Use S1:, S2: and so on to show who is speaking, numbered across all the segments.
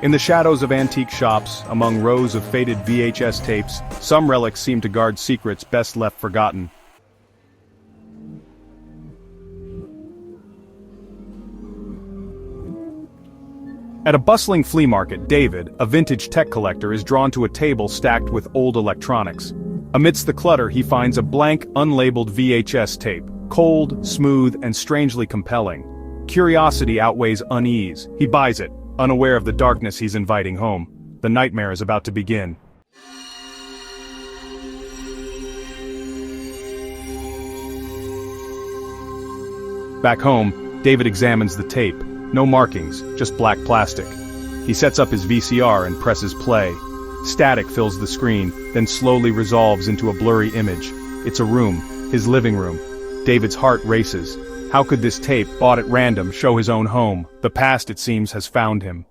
S1: In the shadows of antique shops, among rows of faded VHS tapes, some relics seem to guard secrets best left forgotten. At a bustling flea market, David, a vintage tech collector, is drawn to a table stacked with old electronics. Amidst the clutter, he finds a blank, unlabeled VHS tape, cold, smooth, and strangely compelling. Curiosity outweighs unease. He buys it, unaware of the darkness he's inviting home. The nightmare is about to begin. Back home, David examines the tape. No markings, just black plastic. He sets up his VCR and presses play. Static fills the screen, then slowly resolves into a blurry image. It's a room, his living room. David's heart races. How could this tape, bought at random, show his own home? The past, it seems, has found him.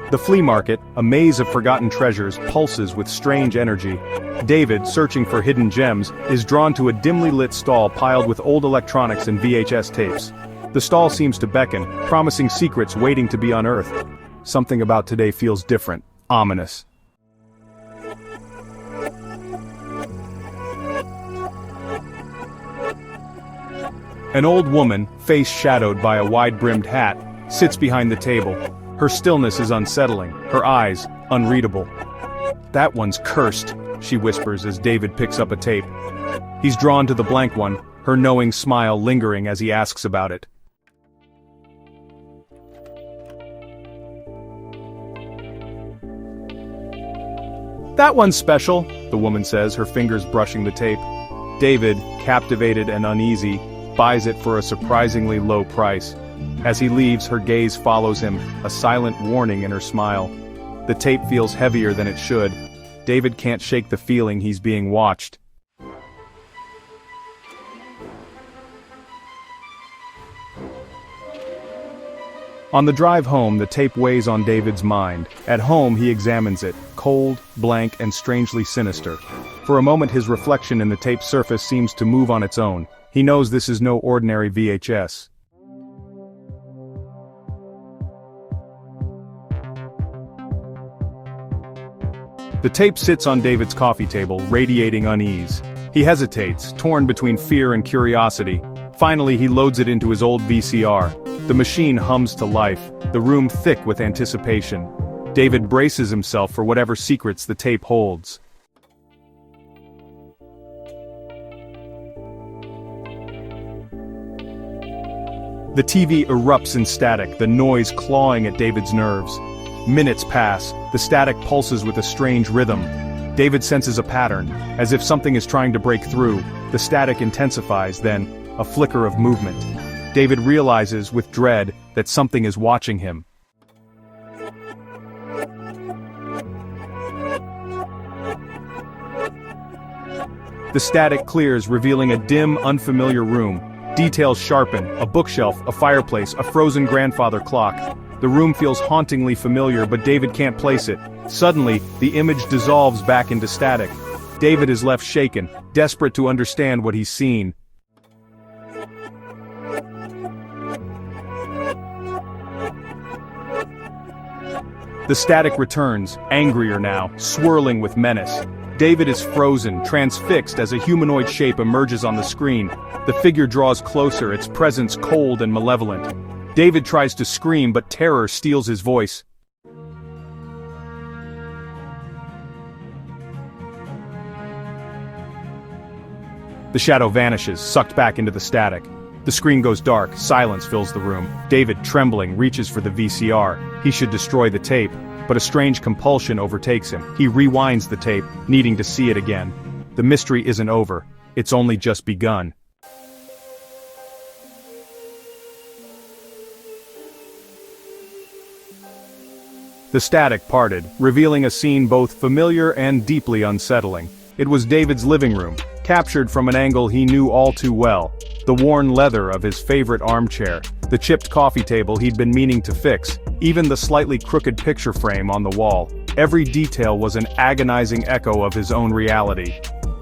S1: The flea market, a maze of forgotten treasures, pulses with strange energy. David, searching for hidden gems, is drawn to a dimly lit stall piled with old electronics and VHS tapes. The stall seems to beckon, promising secrets waiting to be unearthed. Something about today feels different, ominous. An old woman, face shadowed by a wide-brimmed hat, sits behind the table. Her stillness is unsettling, her eyes, unreadable. "That one's cursed," she whispers as David picks up a tape. He's drawn to the blank one, her knowing smile lingering as he asks about it. "That one's special," the woman says, her fingers brushing the tape. David, captivated and uneasy, buys it for a surprisingly low price. As he leaves, her gaze follows him, a silent warning in her smile. The tape feels heavier than it should. David can't shake the feeling he's being watched. On the drive home, the tape weighs on David's mind. At home, he examines it, cold, blank, and strangely sinister. For a moment, his reflection in the tape's surface seems to move on its own. He knows this is no ordinary VHS. The tape sits on David's coffee table, radiating unease. He hesitates, torn between fear and curiosity. Finally, he loads it into his old VCR. The machine hums to life, the room thick with anticipation. David braces himself for whatever secrets the tape holds. The TV erupts in static, the noise clawing at David's nerves. Minutes pass, the static pulses with a strange rhythm. David senses a pattern, as if something is trying to break through. The static intensifies, then, a flicker of movement. David realizes, with dread, that something is watching him. The static clears, revealing a dim, unfamiliar room. Details sharpen, a bookshelf, a fireplace, a frozen grandfather clock. The room feels hauntingly familiar, but David can't place it. Suddenly, the image dissolves back into static. David is left shaken, desperate to understand what he's seen. The static returns, angrier now, swirling with menace. David is frozen, transfixed as a humanoid shape emerges on the screen. The figure draws closer, its presence cold and malevolent. David tries to scream, but terror steals his voice. The shadow vanishes, sucked back into the static. The screen goes dark, silence fills the room. David, trembling, reaches for the VCR. He should destroy the tape, but a strange compulsion overtakes him. He rewinds the tape, needing to see it again. The mystery isn't over. It's only just begun. The static parted, revealing a scene both familiar and deeply unsettling. It was David's living room, captured from an angle he knew all too well. The worn leather of his favorite armchair, the chipped coffee table he'd been meaning to fix, even the slightly crooked picture frame on the wall. Every detail was an agonizing echo of his own reality.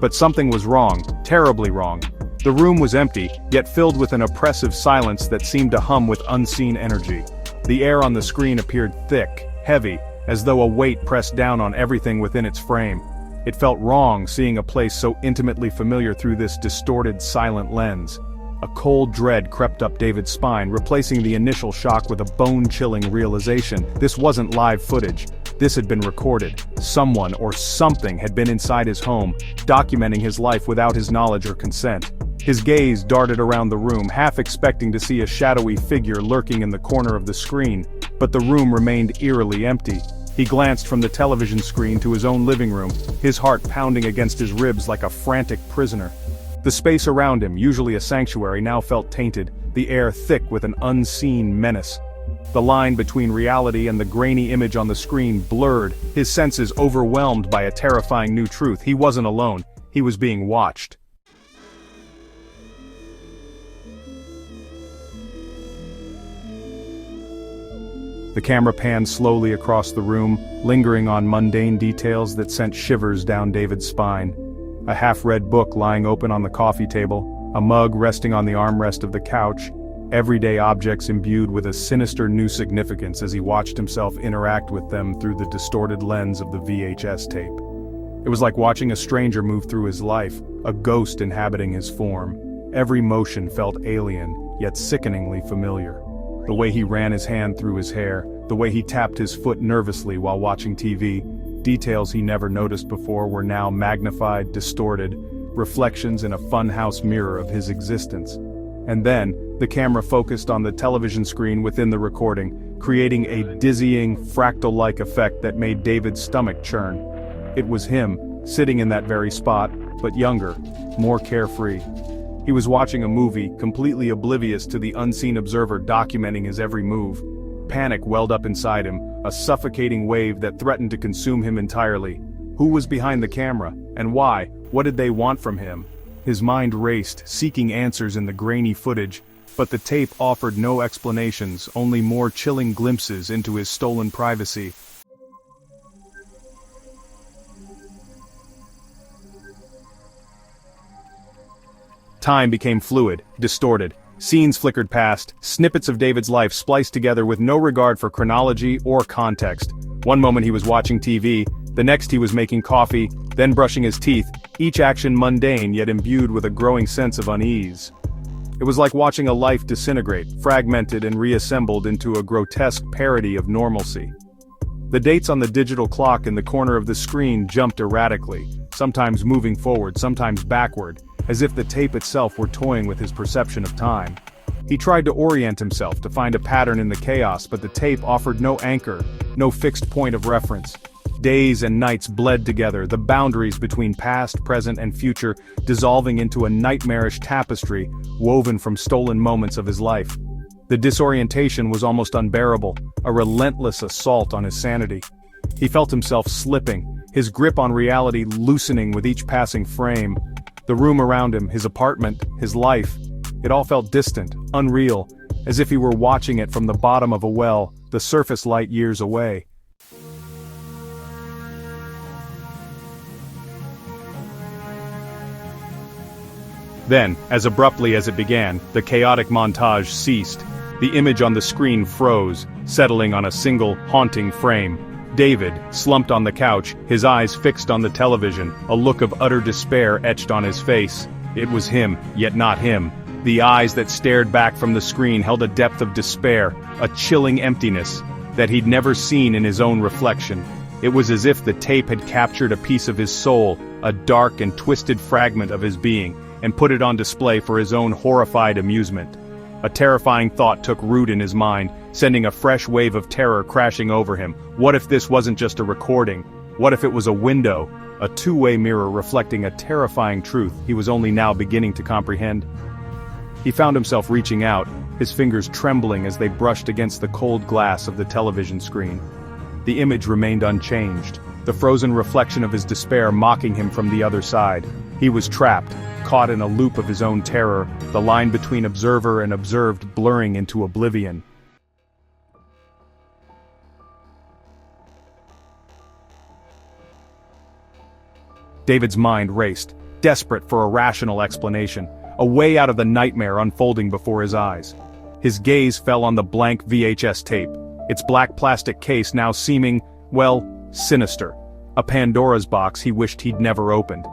S1: But something was wrong, terribly wrong. The room was empty, yet filled with an oppressive silence that seemed to hum with unseen energy. The air on the screen appeared thick, heavy, as though a weight pressed down on everything within its frame. It felt wrong seeing a place so intimately familiar through this distorted, silent lens. A cold dread crept up David's spine, replacing the initial shock with a bone-chilling realization. This wasn't live footage. This had been recorded. Someone or something had been inside his home, documenting his life without his knowledge or consent. His gaze darted around the room, half expecting to see a shadowy figure lurking in the corner of the screen, but the room remained eerily empty. He glanced from the television screen to his own living room, his heart pounding against his ribs like a frantic prisoner. The space around him, usually a sanctuary, now felt tainted, the air thick with an unseen menace. The line between reality and the grainy image on the screen blurred, his senses overwhelmed by a terrifying new truth. He wasn't alone. He was being watched. The camera panned slowly across the room, lingering on mundane details that sent shivers down David's spine. A half-read book lying open on the coffee table, a mug resting on the armrest of the couch, everyday objects imbued with a sinister new significance as he watched himself interact with them through the distorted lens of the VHS tape. It was like watching a stranger move through his life, a ghost inhabiting his form. Every motion felt alien, yet sickeningly familiar. The way he ran his hand through his hair, the way he tapped his foot nervously while watching TV, details he never noticed before were now magnified, distorted, reflections in a funhouse mirror of his existence. And then, the camera focused on the television screen within the recording, creating a dizzying, fractal-like effect that made David's stomach churn. It was him, sitting in that very spot, but younger, more carefree. He was watching a movie, completely oblivious to the unseen observer documenting his every move. Panic welled up inside him, a suffocating wave that threatened to consume him entirely. Who was behind the camera, and why? What did they want from him? His mind raced, seeking answers in the grainy footage, but the tape offered no explanations, only more chilling glimpses into his stolen privacy. Time became fluid, distorted. Scenes flickered past, snippets of David's life spliced together with no regard for chronology or context. One moment he was watching TV, the next he was making coffee, then brushing his teeth, each action mundane yet imbued with a growing sense of unease. It was like watching a life disintegrate, fragmented and reassembled into a grotesque parody of normalcy. The dates on the digital clock in the corner of the screen jumped erratically, sometimes moving forward, sometimes backward, as if the tape itself were toying with his perception of time. He tried to orient himself to find a pattern in the chaos, but the tape offered no anchor, no fixed point of reference. Days and nights bled together, the boundaries between past, present, and future dissolving into a nightmarish tapestry woven from stolen moments of his life. The disorientation was almost unbearable, a relentless assault on his sanity. He felt himself slipping, his grip on reality loosening with each passing frame. The room around him, his apartment, his life, it all felt distant, unreal, as if he were watching it from the bottom of a well, the surface light years away. Then, as abruptly as it began, the chaotic montage ceased. The image on the screen froze, settling on a single, haunting frame. David, slumped on the couch, his eyes fixed on the television, a look of utter despair etched on his face. It was him, yet not him. The eyes that stared back from the screen held a depth of despair, a chilling emptiness, that he'd never seen in his own reflection. It was as if the tape had captured a piece of his soul, a dark and twisted fragment of his being, and put it on display for his own horrified amusement. A terrifying thought took root in his mind, sending a fresh wave of terror crashing over him. What if this wasn't just a recording? What if it was a window, a two-way mirror reflecting a terrifying truth he was only now beginning to comprehend? He found himself reaching out, his fingers trembling as they brushed against the cold glass of the television screen. The image remained unchanged, the frozen reflection of his despair mocking him from the other side. He was trapped, caught in a loop of his own terror, the line between observer and observed blurring into oblivion. David's mind raced, desperate for a rational explanation. a way out of the nightmare unfolding before his eyes. His gaze fell on the blank VHS tape, its black plastic case now seeming, well, sinister. A Pandora's box he wished he'd never opened.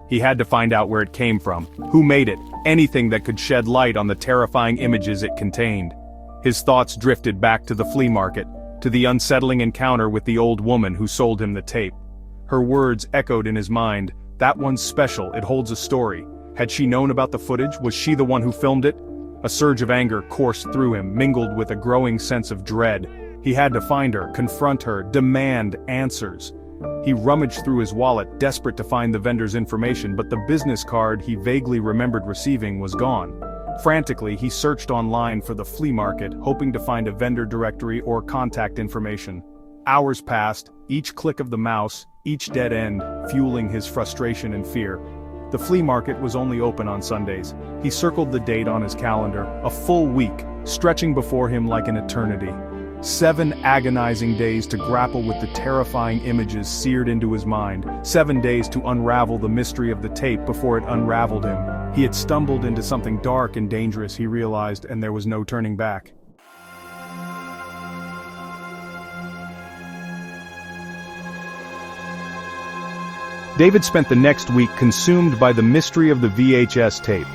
S1: He had to find out where it came from, who made it, anything that could shed light on the terrifying images it contained. His thoughts drifted back to the flea market, to the unsettling encounter with the old woman who sold him the tape. Her words echoed in his mind, "That one's special, it holds a story." Had she known about the footage? Was she the one who filmed it? A surge of anger coursed through him, mingled with a growing sense of dread. He had to find her, confront her, demand answers. He rummaged through his wallet, desperate to find the vendor's information, but the business card he vaguely remembered receiving was gone. Frantically, he searched online for the flea market, hoping to find a vendor directory or contact information. Hours passed, each click of the mouse, each dead end, fueling his frustration and fear. The flea market was only open on Sundays. He circled the date on his calendar, a full week, stretching before him like an eternity. 7 agonizing days to grapple with the terrifying images seared into his mind. 7 days to unravel the mystery of the tape before it unraveled him. He had stumbled into something dark and dangerous, he realized, and there was no turning back. David spent the next week consumed by the mystery of the VHS tape.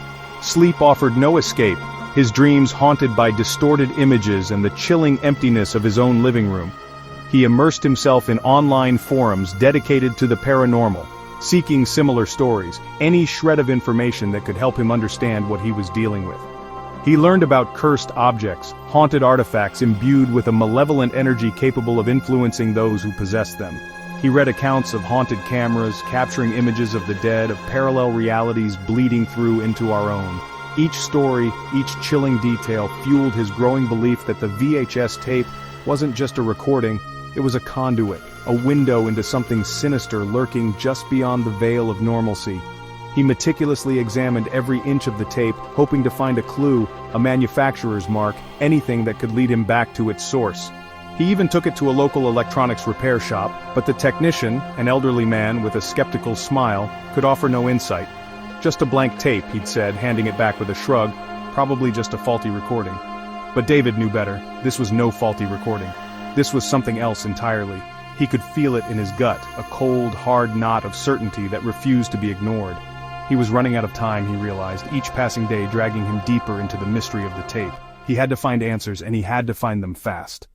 S1: Sleep offered no escape, his dreams haunted by distorted images and the chilling emptiness of his own living room. He immersed himself in online forums dedicated to the paranormal, seeking similar stories, any shred of information that could help him understand what he was dealing with. He learned about cursed objects, haunted artifacts imbued with a malevolent energy capable of influencing those who possess them. He read accounts of haunted cameras capturing images of the dead, of parallel realities bleeding through into our own. Each story, each chilling detail fueled his growing belief that the VHS tape wasn't just a recording, it was a conduit, a window into something sinister lurking just beyond the veil of normalcy. He meticulously examined every inch of the tape, hoping to find a clue, a manufacturer's mark, anything that could lead him back to its source. He even took it to a local electronics repair shop, but the technician, an elderly man with a skeptical smile, could offer no insight. "Just a blank tape," he'd said, handing it back with a shrug, "probably just a faulty recording." But David knew better. This was no faulty recording. This was something else entirely. He could feel it in his gut, a cold, hard knot of certainty that refused to be ignored. He was running out of time, he realized, each passing day dragging him deeper into the mystery of the tape. He had to find answers, and he had to find them fast.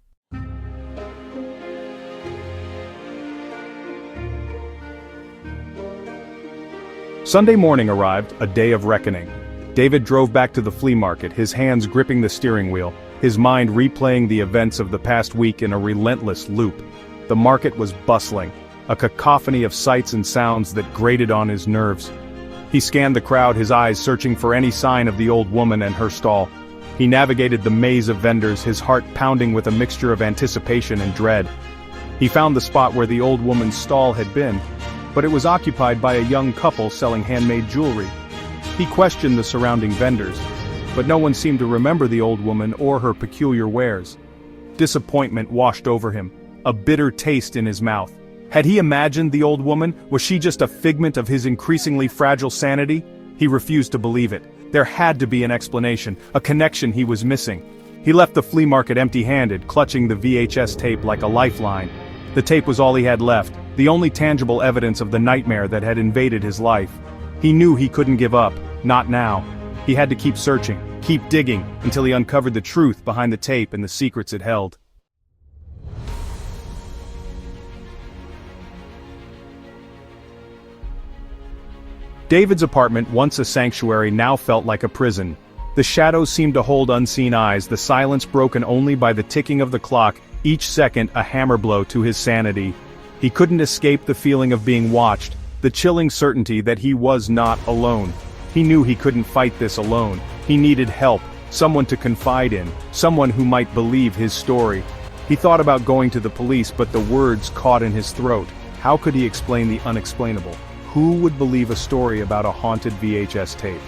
S1: Sunday morning arrived, a day of reckoning. David drove back to the flea market, his hands gripping the steering wheel, his mind replaying the events of the past week in a relentless loop. The market was bustling, a cacophony of sights and sounds that grated on his nerves. He scanned the crowd, his eyes searching for any sign of the old woman and her stall. He navigated the maze of vendors, his heart pounding with a mixture of anticipation and dread. He found the spot where the old woman's stall had been, but it was occupied by a young couple selling handmade jewelry. He questioned the surrounding vendors, but no one seemed to remember the old woman or her peculiar wares. Disappointment washed over him, a bitter taste in his mouth. Had he imagined the old woman? Was she just a figment of his increasingly fragile sanity? He refused to believe it. There had to be an explanation, a connection he was missing. He left the flea market empty-handed, clutching the VHS tape like a lifeline. The tape was all he had left, the only tangible evidence of the nightmare that had invaded his life. He knew he couldn't give up, not now. He had to keep searching, keep digging, until he uncovered the truth behind the tape and the secrets it held. David's apartment, once a sanctuary, now felt like a prison. The shadows seemed to hold unseen eyes, the silence broken only by the ticking of the clock, each second a hammer blow to his sanity. He couldn't escape the feeling of being watched, the chilling certainty that he was not alone. He knew he couldn't fight this alone. He needed help, someone to confide in, someone who might believe his story. He thought about going to the police, but the words caught in his throat. How could he explain the unexplainable? Who would believe a story about a haunted VHS tape?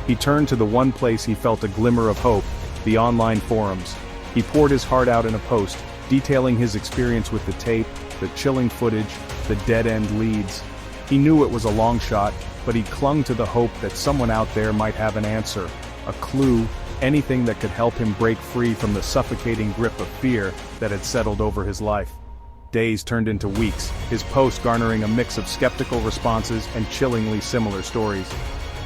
S1: He turned to the one place he felt a glimmer of hope, the online forums. He poured his heart out in a post, detailing his experience with the tape, the chilling footage, the dead-end leads. He knew it was a long shot, but he clung to the hope that someone out there might have an answer, a clue, anything that could help him break free from the suffocating grip of fear that had settled over his life. Days turned into weeks, his post garnering a mix of skeptical responses and chillingly similar stories.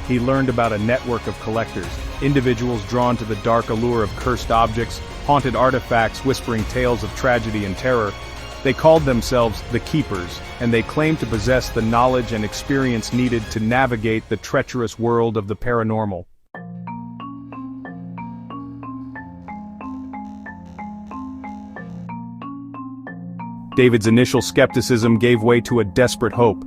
S1: He learned about a network of collectors, individuals drawn to the dark allure of cursed objects, haunted artifacts whispering tales of tragedy and terror. They called themselves the Keepers, and they claimed to possess the knowledge and experience needed to navigate the treacherous world of the paranormal. David's initial skepticism gave way to a desperate hope.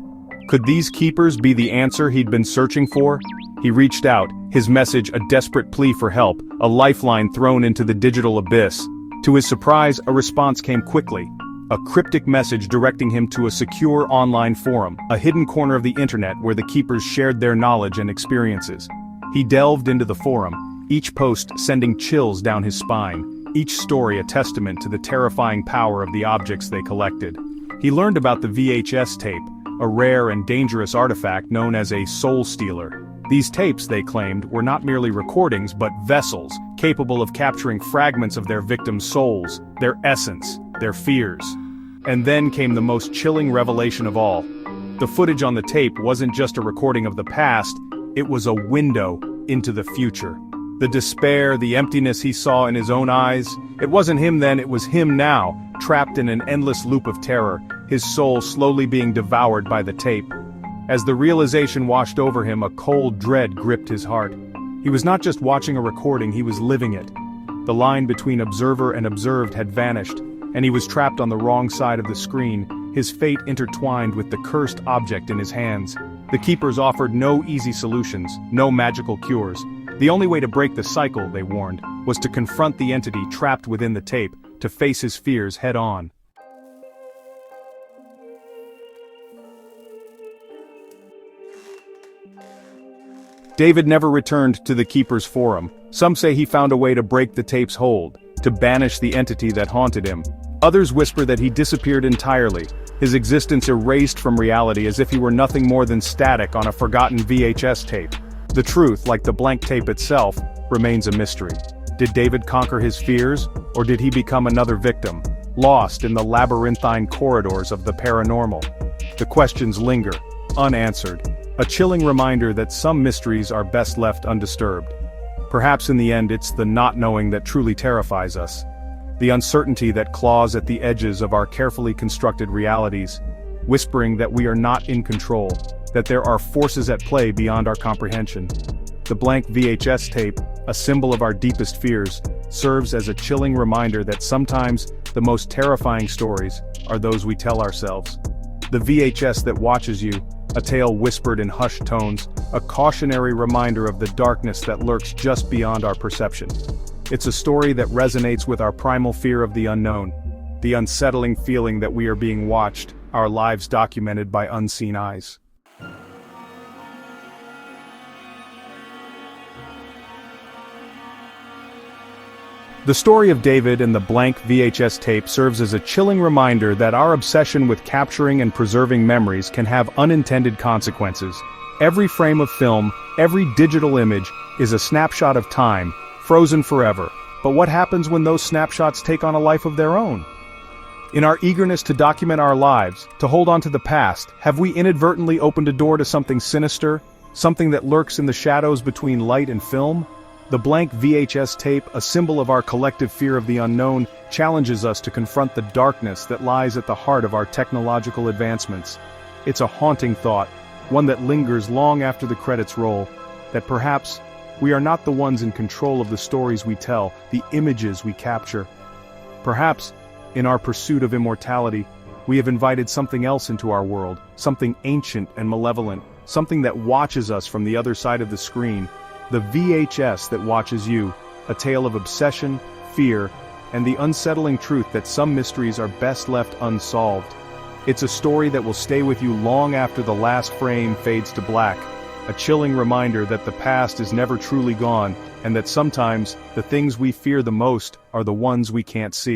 S1: Could these keepers be the answer he'd been searching for? He reached out, his message a desperate plea for help, a lifeline thrown into the digital abyss. To his surprise, a response came quickly. A cryptic message directing him to a secure online forum, a hidden corner of the internet where the keepers shared their knowledge and experiences. He delved into the forum, each post sending chills down his spine, each story a testament to the terrifying power of the objects they collected. He learned about the VHS tape, a rare and dangerous artifact known as a soul stealer. These tapes, they claimed, were not merely recordings but vessels, capable of capturing fragments of their victims' souls, their essence, their fears. And then came the most chilling revelation of all. The footage on the tape wasn't just a recording of the past, it was a window into the future. The despair, the emptiness he saw in his own eyes, it wasn't him then, it was him now, trapped in an endless loop of terror, his soul slowly being devoured by the tape. As the realization washed over him, a cold dread gripped his heart. He was not just watching a recording, he was living it. The line between observer and observed had vanished, and he was trapped on the wrong side of the screen, his fate intertwined with the cursed object in his hands. The keepers offered no easy solutions, no magical cures. The only way to break the cycle, they warned, was to confront the entity trapped within the tape, to face his fears head-on. David never returned to the Keeper's forum. Some say he found a way to break the tape's hold, to banish the entity that haunted him. Others whisper that he disappeared entirely, his existence erased from reality as if he were nothing more than static on a forgotten VHS tape. The truth, like the blank tape itself, remains a mystery. Did David conquer his fears, or did he become another victim, lost in the labyrinthine corridors of the paranormal? The questions linger, unanswered, a chilling reminder that some mysteries are best left undisturbed. Perhaps in the end it's the not knowing that truly terrifies us, the uncertainty that claws at the edges of our carefully constructed realities, whispering that we are not in control, that there are forces at play beyond our comprehension. The blank VHS tape, a symbol of our deepest fears, serves as a chilling reminder that sometimes the most terrifying stories are those we tell ourselves. The VHS that watches you, a tale whispered in hushed tones, a cautionary reminder of the darkness that lurks just beyond our perception. It's a story that resonates with our primal fear of the unknown, the unsettling feeling that we are being watched, our lives documented by unseen eyes. The story of David and the blank VHS tape serves as a chilling reminder that our obsession with capturing and preserving memories can have unintended consequences. Every frame of film, every digital image, is a snapshot of time, frozen forever. But what happens when those snapshots take on a life of their own? In our eagerness to document our lives, to hold on to the past, have we inadvertently opened a door to something sinister, something that lurks in the shadows between light and film? The blank VHS tape, a symbol of our collective fear of the unknown, challenges us to confront the darkness that lies at the heart of our technological advancements. It's a haunting thought, one that lingers long after the credits roll, that perhaps we are not the ones in control of the stories we tell, the images we capture. Perhaps, in our pursuit of immortality, we have invited something else into our world, something ancient and malevolent, something that watches us from the other side of the screen. The VHS that watches you, a tale of obsession, fear, and the unsettling truth that some mysteries are best left unsolved. It's a story that will stay with you long after the last frame fades to black, a chilling reminder that the past is never truly gone, and that sometimes the things we fear the most are the ones we can't see.